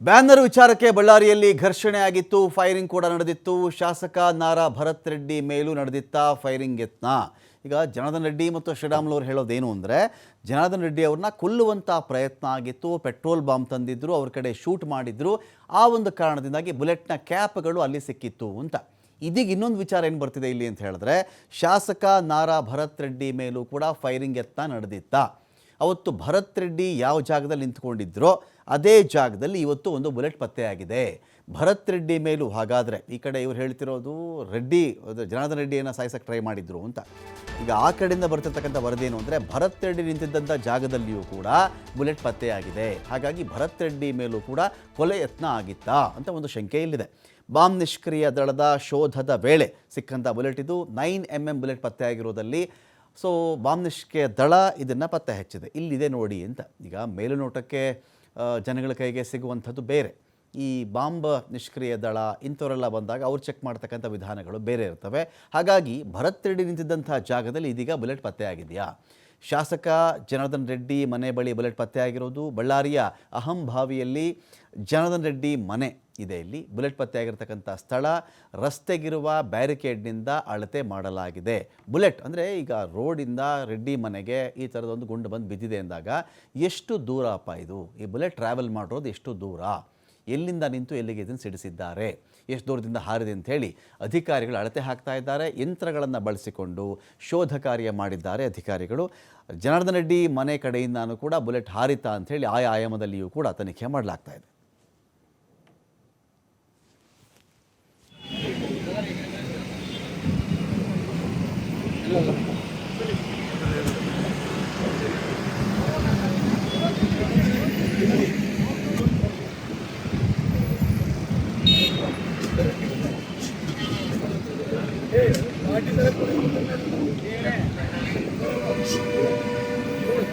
Banner ವಿಚಾರಕ್ಕೆ ಬಳ್ಳಾರಿಯಲ್ಲಿ ಘರ್ಷಣೆ ಆಗಿತ್ತು, ಫೈರಿಂಗ್ ಕೂಡ ನಡೆದಿತ್ತು. ಶಾಸಕ ನಾರಾ ಭರತ್ ರೆಡ್ಡಿ ಮೇಲೂ ನಡೆದಿತ್ತ ಫೈರಿಂಗ್ ಯತ್ನ. ಈಗ ಜನಾರ್ದನ್ ರೆಡ್ಡಿ ಮತ್ತು ಶ್ರೀರಾಮುಲು ಅವರು ಹೇಳೋದೇನು ಅಂದರೆ, ಜನಾರ್ದನ್ ರೆಡ್ಡಿ ಅವ್ರನ್ನ ಕೊಲ್ಲುವಂಥ ಪ್ರಯತ್ನ ಆಗಿತ್ತು, ಪೆಟ್ರೋಲ್ ಬಾಂಬ್ ತಂದಿದ್ರು, ಅವ್ರ ಕಡೆ ಶೂಟ್ ಮಾಡಿದ್ರು. ಆ ಒಂದು ಕಾರಣದಿಂದಾಗಿ ಬುಲೆಟ್ನ ಕ್ಯಾಪ್ಗಳು ಅಲ್ಲಿ ಸಿಕ್ಕಿತ್ತು ಅಂತ. ಇದೀಗ ಇನ್ನೊಂದು ವಿಚಾರ ಏನು ಬರ್ತಿದೆ ಇಲ್ಲಿ ಅಂತ ಹೇಳಿದ್ರೆ, ಶಾಸಕ ನಾರಾ ಭರತ್ ರೆಡ್ಡಿ ಮೇಲೂ ಕೂಡ ಫೈರಿಂಗ್ ಯತ್ನ ನಡೆದಿತ್ತ. ಅವತ್ತು ಭರತ್ ರೆಡ್ಡಿ ಯಾವ ಜಾಗದಲ್ಲಿ ನಿಂತ್ಕೊಂಡಿದ್ರೋ ಅದೇ ಜಾಗದಲ್ಲಿ ಇವತ್ತು ಒಂದು ಬುಲೆಟ್ ಪತ್ತೆಯಾಗಿದೆ. ಭರತ್ ರೆಡ್ಡಿ ಮೇಲೂ ಹಾಗಾದರೆ ಈ ಕಡೆ ಇವ್ರು ಹೇಳ್ತಿರೋದು ರೆಡ್ಡಿ ಜನಾರ್ದನ್ ರೆಡ್ಡಿಯನ್ನು ಸಾಯಿಸೋಕ್ಕೆ ಟ್ರೈ ಮಾಡಿದ್ರು ಅಂತ. ಈಗ ಆ ಕಡೆಯಿಂದ ಬರ್ತಿರ್ತಕ್ಕಂಥ ವರದಿ ಏನು ಅಂದರೆ, ಭರತ್ ರೆಡ್ಡಿ ನಿಂತಿದ್ದಂಥ ಜಾಗದಲ್ಲಿಯೂ ಕೂಡ ಬುಲೆಟ್ ಪತ್ತೆಯಾಗಿದೆ. ಹಾಗಾಗಿ ಭರತ್ ರೆಡ್ಡಿ ಮೇಲೂ ಕೂಡ ಕೊಲೆ ಯತ್ನ ಆಗಿತ್ತಾ ಅಂತ ಒಂದು ಶಂಕೆ ಇಲ್ಲಿದೆ. ಬಾಂಬ್ ನಿಷ್ಕ್ರಿಯ ದಳದ ಶೋಧದ ವೇಳೆ ಸಿಕ್ಕಂಥ ಬುಲೆಟ್ ಇದು 9mm ಬುಲೆಟ್ ಪತ್ತೆಯಾಗಿರೋದಲ್ಲಿ. ಸೊ ಬಾಂಬ್ ನಿಷ್ಕ್ರಿಯ ದಳ ಇದನ್ನು ಪತ್ತೆ ಹಚ್ಚಿದೆ, ಇಲ್ಲಿದೆ ನೋಡಿ ಅಂತ. ಈಗ ಮೇಲುನೋಟಕ್ಕೆ ಜನಗಳ ಕೈಗೆ ಸಿಗುವಂಥದ್ದು ಬೇರೆ, ಈ ಬಾಂಬ್ ನಿಷ್ಕ್ರಿಯ ದಳ ಇಂಥವರೆಲ್ಲ ಬಂದಾಗ ಅವ್ರು ಚೆಕ್ ಮಾಡ್ತಕ್ಕಂಥ ವಿಧಾನಗಳು ಬೇರೆ ಇರ್ತವೆ. ಹಾಗಾಗಿ ಭರತ್ ರೆಡ್ಡಿ ನಿಂತಿದ್ದಂಥ ಜಾಗದಲ್ಲಿ ಇದೀಗ ಬುಲೆಟ್ ಪತ್ತೆಯಾಗಿದೆಯಾ? ಶಾಸಕ ಜನಾರ್ದನ್ ರೆಡ್ಡಿ ಮನೆ ಬಳಿ ಬುಲೆಟ್ ಪತ್ತೆಯಾಗಿರೋದು. ಬಳ್ಳಾರಿಯ ಅಹಂಭಾವಿಯಲ್ಲಿ ಜನಾರ್ದನ್ ರೆಡ್ಡಿ ಮನೆ ಇದೆ. ಇಲ್ಲಿ ಬುಲೆಟ್ ಪತ್ತೆಯಾಗಿರ್ತಕ್ಕಂಥ ಸ್ಥಳ ರಸ್ತೆಗಿರುವ ಬ್ಯಾರಿಕೇಡ್ನಿಂದ ಅಳತೆ ಮಾಡಲಾಗಿದೆ. ಬುಲೆಟ್ ಅಂದರೆ ಈಗ ರೋಡಿಂದ ರೆಡ್ಡಿ ಮನೆಗೆ ಈ ಥರದೊಂದು ಗುಂಡು ಬಂದು ಬಿದ್ದಿದೆ ಅಂದಾಗ ಎಷ್ಟು ದೂರಪ್ಪ ಇದು? ಈ ಬುಲೆಟ್ ಟ್ರಾವೆಲ್ ಮಾಡಿರೋದು ಎಷ್ಟು ದೂರ, ಎಲ್ಲಿಂದ ನಿಂತು ಎಲ್ಲಿಗೆ ಇದನ್ನು ಸಿಡಿಸಿದ್ದಾರೆ, ಎಷ್ಟು ದೂರದಿಂದ ಹಾರಿದೆ ಅಂಥೇಳಿ ಅಧಿಕಾರಿಗಳು ಅಳತೆ ಹಾಕ್ತಾ ಇದ್ದಾರೆ. ಯಂತ್ರಗಳನ್ನು ಬಳಸಿಕೊಂಡು ಶೋಧ ಕಾರ್ಯ ಮಾಡಿದ್ದಾರೆ ಅಧಿಕಾರಿಗಳು. ಜನಾರ್ದನ್ ರೆಡ್ಡಿ ಮನೆ ಕಡೆಯಿಂದನೂ ಕೂಡ ಬುಲೆಟ್ ಹಾರಿತಾ ಅಂಥೇಳಿ ಆಯಾ ಆಯಾಮದಲ್ಲಿಯೂ ಕೂಡ ತನಿಖೆ ಮಾಡಲಾಗ್ತಾ ಇದೆ.